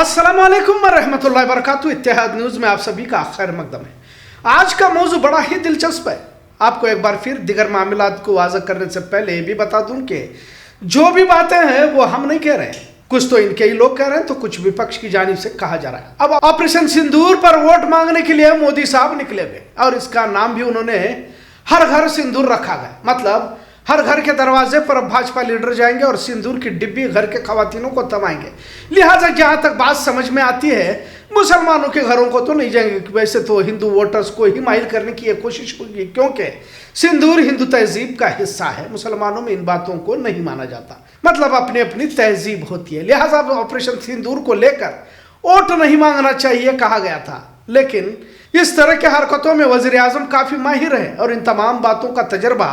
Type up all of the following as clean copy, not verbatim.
अस्सलामुअलैकुम वरहमतुल्लाहि वबरकातुहू। इत्तेहाद न्यूज़ में आप सभी का खैर मकदम है। आज का मौजू बड़ा ही दिलचस्प है। आपको एक बार फिर दिगर मामलात को वाज़ह करने से पहले ये भी बता दूं कि जो भी बातें हैं वो हम नहीं कह रहे हैं, कुछ तो इनके ही लोग कह रहे हैं तो कुछ विपक्ष की जानिब से कहा जा रहा है। अब ऑपरेशन सिंदूर पर वोट मांगने के लिए मोदी साहब निकले हुए और इसका नाम भी उन्होंने हर घर सिंदूर रखा गया। मतलब हर घर के दरवाजे पर भाजपा लीडर जाएंगे और सिंदूर की डिब्बी घर के खवातीनों को थमाएंगे। लिहाजा जहां तक बात समझ में आती है, मुसलमानों के घरों को तो नहीं जाएंगे। वैसे तो हिंदू वोटर्स को ही माइल करने की कोशिश होगी, क्योंकि सिंदूर हिंदू तहजीब का हिस्सा है। मुसलमानों में इन बातों को नहीं माना जाता, मतलब अपनी अपनी तहजीब होती है। लिहाजा ऑपरेशन सिंदूर को लेकर वोट नहीं मांगना चाहिए कहा गया था, लेकिन इस तरह की हरकतों में वजीर आजम काफी माहिर है और इन तमाम बातों का तजर्बा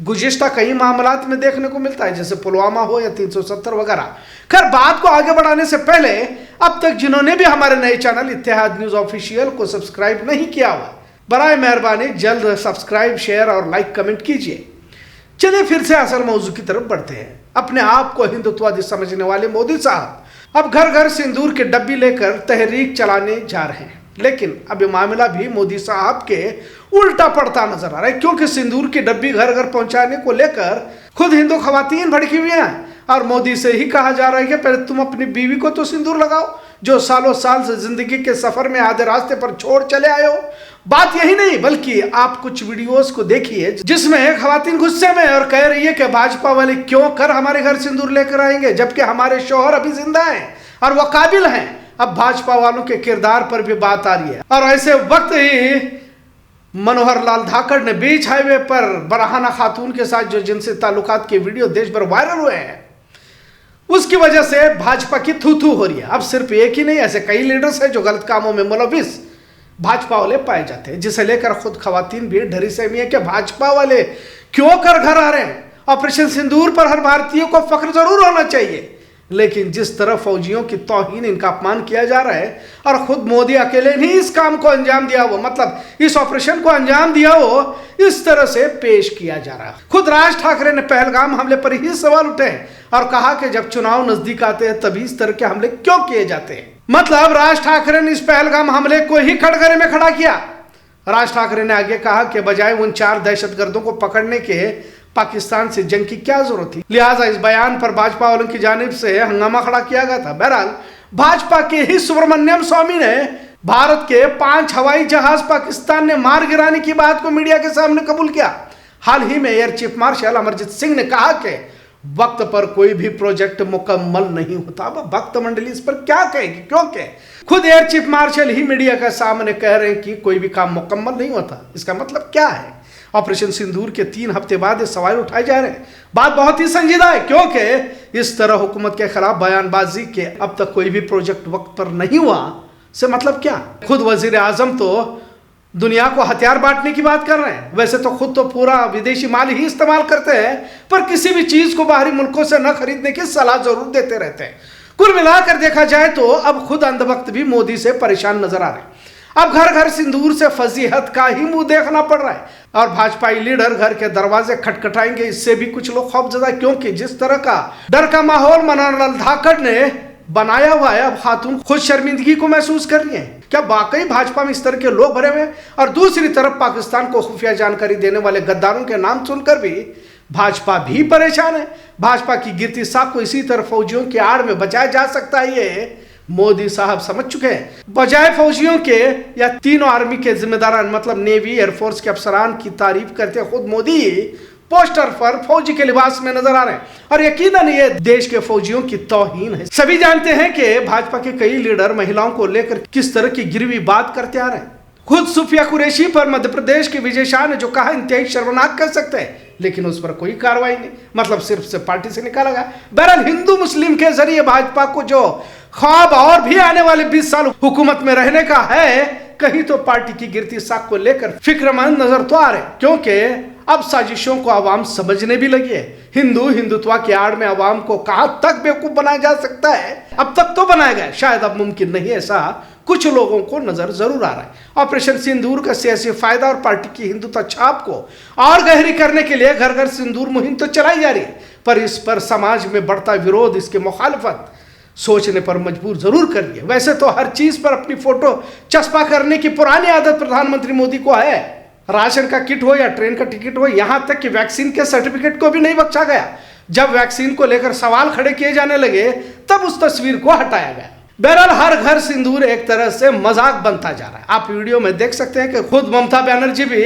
गुज़िश्ता कई मामलात में देखने को मिलता है, जैसे पुलवामा हो या 370 वगैरह। खैर, बात को आगे बढ़ाने से पहले अब तक जिन्होंने भी हमारे नए चैनल इत्तेहाद न्यूज़ ऑफिशियल को सब्सक्राइब नहीं किया हुआ, बराए मेहरबानी जल्द सब्सक्राइब, शेयर और लाइक कमेंट कीजिए। चलिए फिर से असल मौजू की तरफ बढ़ते हैं। अपने आप को हिंदुत्ववादी समझने वाले मोदी साहब अब घर घर सिंदूर के डब्बी लेकर तहरीक चलाने जा रहे हैं, लेकिन अब ये मामला भी मोदी साहब के उल्टा पड़ता नजर आ रहा है, क्योंकि सिंदूर की डब्बी घर घर पहुंचाने को लेकर खुद हिंदू खवातीन भड़की हुई हैं और मोदी से ही कहा जा रहा है कि पहले तुम अपनी बीवी को तो सिंदूर लगाओ, जो सालों साल से जिंदगी के सफर में आधे रास्ते पर छोड़ चले आए हो। बात यही नहीं, बल्कि आप कुछ वीडियोस को देखिए जिसमें खवातीन गुस्से में और कह रही है कि भाजपा वाले क्यों कर हमारे घर सिंदूर लेकर आएंगे, जबकि हमारे शौहर अभी जिंदा हैं और वह काबिल हैं। अब भाजपा वालों के किरदार पर भी बात आ रही है और ऐसे वक्त ही मनोहर लाल धाकड़ ने बीच हाईवे पर बरहाना खातून के साथ जो जिनसे ताल्लुकात के वीडियो देश भर वायरल हुए हैं, उसकी वजह से भाजपा की थू थू हो रही है। अब सिर्फ एक ही नहीं, ऐसे कई लीडर्स हैं जो गलत कामों में मुलविस भाजपा वाले पाए जाते हैं, जिसे लेकर खुद खवातीन भी ढरी सहमी है कि भाजपा वाले क्यों कर घर आ रहे हैं। ऑपरेशन सिंदूर पर हर भारतीय को फख्र जरूर होना चाहिए, लेकिन जिस तरह फौजियों की तौहीन, इनका अपमान किया जा रहा है और खुद मोदी अकेले नहीं इस काम को अंजाम दिया हो, मतलब इस ऑपरेशन को अंजाम दिया हो, इस तरह से पेश किया जा रहा है। खुद राज ठाकरे ने पहलगाम हमले पर ही सवाल उठे और कहा कि जब चुनाव नजदीक आते हैं तभी इस तरह के हमले क्यों किए जाते हैं। मतलब राज ठाकरे ने इस पहलगाम हमले को ही कटघरे में खड़ा किया। राज ठाकरे ने आगे कहा कि बजाय उन 4 दहशतगर्दों को पकड़ने के पाकिस्तान से जंग की क्या जरूरत थी। लिहाजा इस बयान पर भाजपा वालों की जानिब से हंगामा खड़ा किया गया था। बहरहाल भाजपा के ही सुब्रमण्यम स्वामी ने भारत के 5 हवाई जहाज पाकिस्तान ने मार गिराने की बात को मीडिया के सामने कबूल किया। हाल ही में air chief marshal Amarjeet Singh ने कहा कि वक्त पर कोई भी प्रोजेक्ट मुकम्मल नहीं होता। अब भक्त मंडली इस पर क्या कहेगी, क्योंकि खुद एयर चीफ मार्शल ही मीडिया के सामने कह रहे हैं कि कोई भी काम मुकम्मल नहीं होता। इसका मतलब क्या है? ऑपरेशन सिंदूर के 3 हफ्ते बाद ये सवाल उठाए जा रहे हैं। बात बहुत ही संजीदा है, क्योंकि इस तरह हुकूमत के खिलाफ बयानबाजी के अब तक कोई भी प्रोजेक्ट वक्त पर नहीं हुआ से मतलब क्या? खुद वजीर आजम तो दुनिया को हथियार बांटने की बात कर रहे हैं। वैसे तो खुद तो पूरा विदेशी माल ही इस्तेमाल करते हैं, पर किसी भी चीज को बाहरी मुल्कों से न खरीदने की सलाह जरूर देते रहते हैं। कुल मिलाकर देखा जाए तो अब खुद अंधभक्त भी मोदी से परेशान नजर आ रहे हैं। अब घर घर सिंदूर से फजीहत का ही मुंह देखना पड़ रहा है और भाजपाई लीडर घर के दरवाजे खटखटाएंगे, इससे भी कुछ लोग खौफजदा, क्योंकि जिस तरह का डर का माहौल मनोहर लाल धाकड़ ने बनाया हुआ है, अब खातून खुद शर्मिंदगी को महसूस कर रही है। क्या वाकई भाजपा में इस तरह के लोग भरे हुए? और दूसरी तरफ पाकिस्तान को खुफिया जानकारी देने वाले गद्दारों के नाम सुनकर भी भाजपा भी परेशान है। भाजपा की गिरती साख को इसी तरह फौजियों की आड़ में बचाया जा सकता है, ये मोदी साहब समझ चुके हैं। बजाय फौजियों के या तीनों आर्मी के जिम्मेदारान, मतलब नेवी एयरफोर्स के अफसरान की तारीफ करते खुद मोदी पोस्टर पर फौजी के लिबास में नजर आ रहे हैं और यकीनन ये देश के फौजियों की तौहीन है। सभी जानते हैं कि भाजपा के कई लीडर महिलाओं को लेकर किस तरह की गिरवी बात करते आ रहे हैं। खुद सुफिया कुरैशी पर मध्य प्रदेश के विजय शाह ने जो कहा इंतहाई शर्मनाक कर सकते हैं, लेकिन उस पर कोई कार्रवाई नहीं, मतलब सिर्फ से पार्टी से निकाला गया। बहरहाल हिंदू मुस्लिम के जरिए भाजपा को जो ख्वाब और भी आने वाले 20 साल हुकूमत में रहने का है, कहीं तो पार्टी की गिरती साख को लेकर फिक्रमंद नजर तो आ रहे, क्योंकि अब साजिशों को आवाम समझने भी लगी है। हिंदुत्व की आड़ में आवाम को कहां तक बेवकूफ बनाया जा सकता है, अब तक तो बनाया गया, शायद अब मुमकिन नहीं, ऐसा कुछ लोगों को नजर जरूर आ रहा है। ऑपरेशन सिंदूर का सियासी फायदा और पार्टी की हिंदुत्व छाप को और गहरी करने के लिए घर घर सिंदूर मुहिम तो चलाई जा रही है, पर इस पर समाज में बढ़ता विरोध, इसकी मुखालफत सोचने पर मजबूर जरूर करिए। वैसे तो हर चीज पर अपनी फोटो चस्पा करने की पुरानी आदत प्रधानमंत्री मोदी को है। राशन का किट हो या ट्रेन का टिकट हो, यहां तक कि वैक्सीन के सर्टिफिकेट को भी नहीं बख्शा गया। जब वैक्सीन को लेकर सवाल खड़े किए जाने लगे तब उस तस्वीर को हटाया गया। बहरहाल हर घर सिंदूर एक तरह से मजाक बनता जा रहा है। आप वीडियो में देख सकते हैं कि खुद ममता बनर्जी भी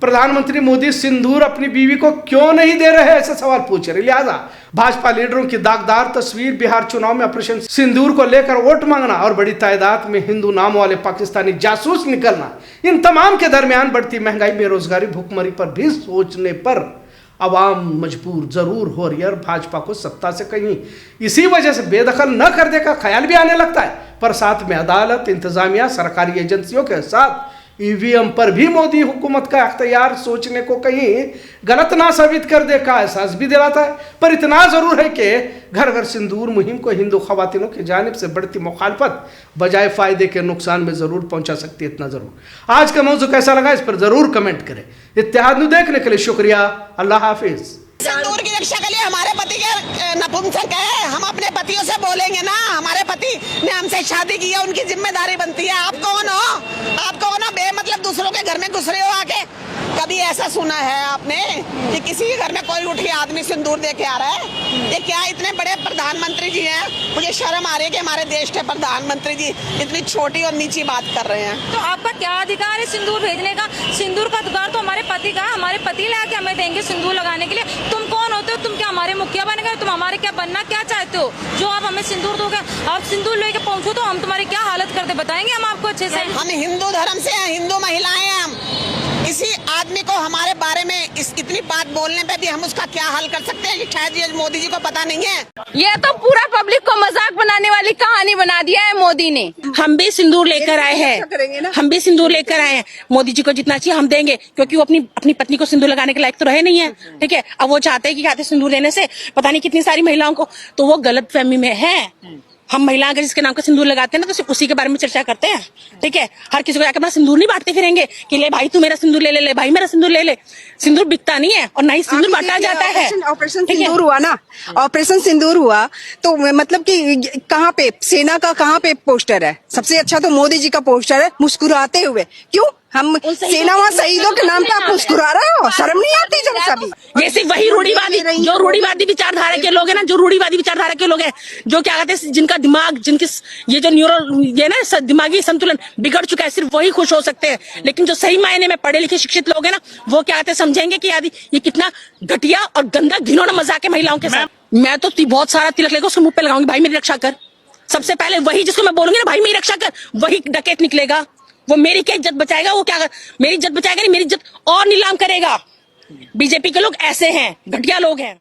प्रधानमंत्री मोदी सिंदूर अपनी बीवी को क्यों नहीं दे रहे ऐसे सवाल पूछ रहे। लिहाजा भाजपा लीडरों की दागदार तस्वीर बिहार चुनाव में ऑपरेशन सिंदूर को लेकर वोट मांगना और बड़ी तादाद में हिंदू नाम वाले पाकिस्तानी जासूस निकलना, इन तमाम के दरमियान बढ़ती महंगाई, बेरोजगारी, भूखमरी पर भी सोचने पर अवाम मजबूर जरूर हो रही है। और भाजपा को सत्ता से कहीं इसी वजह से बेदखल न कर दे का ख्याल भी आने लगता है। पर साथ में अदालत, इंतजामिया, सरकारी एजेंसियों के साथ ईवीएम पर भी मोदी हुकूमत का अख्तियार सोचने को कहीं गलत ना साबित कर दे का एहसास भी दिलाता है। पर इतना जरूर है कि घर घर सिंदूर मुहिम को हिंदू खवातीनों की जानिब से बढ़ती मुखालफत बजाय फायदे के नुकसान में जरूर पहुंचा सकती है। इतना जरूर। आज का मौजू कैसा लगा इस पर जरूर कमेंट करें। इत्तेहाद न्यूज़ देखने के लिए शुक्रिया। अल्लाह हाफिज। सिंदूर की रक्षा के लिए हमारे पति के नपुंसक है, हम अपने पतियों से बोलेंगे ना। हमारे पति ने हमसे शादी की है, उनकी जिम्मेदारी बनती है। आप कौन हो? आप कौन हो? बेमतलब दूसरों के घर में घुस रहे हो आके। कभी ऐसा सुना है आपने कि किसी के घर में कोई उठ के आदमी सिंदूर दे के आ रहा है? ये क्या इतने बड़े प्रधानमंत्री जी हैं, मुझे शर्म आ रही है कि हमारे देश के प्रधानमंत्री जी इतनी छोटी और नीची बात कर रहे हैं। तो आपका क्या अधिकार है सिंदूर भेजने का? सिंदूर का अधिकार तो हमारे पति का है। हमारे पति लाके हमें देंगे सिंदूर लगाने के लिए। तुम कौन होते हो? तुम क्या हमारे मुखिया बन गए? तुम हमारे क्या बनना क्या चाहते हो जो आप हमें सिंदूर दोगे? आप सिंदूर लेके पहुंचो तो हम तुम्हारी क्या हालत करते बताएंगे हम आपको अच्छे से। हम हिंदू धर्म से हैं, हिंदू महिलाएं हैं। हम किसी आदमी को हमारे बारे में इतनी बात बोलने पे भी हम उसका क्या हल कर सकते हैं, शायद ये मोदी जी को पता नहीं है। ये तो पूरा पब्लिक को मजाक बनाने वाली कहानी बना दिया है मोदी ने। हम भी सिंदूर लेकर आए हैं, हम भी सिंदूर लेकर आए हैं। मोदी जी को जितना चाहिए हम देंगे, क्योंकि वो अपनी पत्नी को सिंदूर लगाने के लायक तो रहे नहीं है। ठीक है, अब वो चाहते हैं कि कहते सिंदूर लेने से पता नहीं कितनी सारी महिलाओं को, तो वो गलत फहमी में है। हम महिला अगर जिसके नाम का सिंदूर लगाते हैं ना तो सिर्फ उसी के बारे में चर्चा करते हैं। ठीक है, हर किसी को जाकर अपना सिंदूर नहीं बांटते फिरेंगे कि ले भाई तू मेरा सिंदूर ले ले, ले भाई मेरा सिंदूर ले ले। सिंदूर बिकता नहीं है और ना ही सिंदूर बांटा जाता है। ऑपरेशन सिंदूर हुआ ना, ऑपरेशन सिंदूर हुआ तो मतलब कि कहाँ पे सेना का कहाँ पे पोस्टर है? सबसे अच्छा तो मोदी जी का पोस्टर है, मुस्कुराते हुए। क्यों हम सेना व शहीदों के नाम पे आप मुस्कुरा रहे हो? शर्म नहीं आती जब सभी? ये सिर्फ वही रूढ़िवादी, जो रूढ़िवादी विचारधारा के लोग हैं ना, जो रूढ़िवादी विचारधारा के लोग हैं, जो क्या कहते हैं, जिनका दिमाग, जिनकी ये जो ये ना दिमागी संतुलन बिगड़ चुका है, सिर्फ वही खुश हो सकते हैं। लेकिन जो सही मायने में पढ़े लिखे शिक्षित लोग हैं ना, वो क्या कहते हैं, समझेंगे कि यार ये कितना घटिया और गंदा घिनौना मजाक है महिलाओं के साथ। मैं तो बहुत सारा तिलक लेकर उसके मुंह पे लगाऊंगी, भाई मेरी रक्षा कर। सबसे पहले वही जिसको मैं बोलूंगी ना भाई मेरी रक्षा कर, वही डकैत निकलेगा। वो मेरी क्या इज्जत बचाएगा? वो क्या मेरी इज्जत बचाएगा नहीं, मेरी इज्जत और नीलाम करेगा। बीजेपी के लोग ऐसे हैं, घटिया लोग हैं।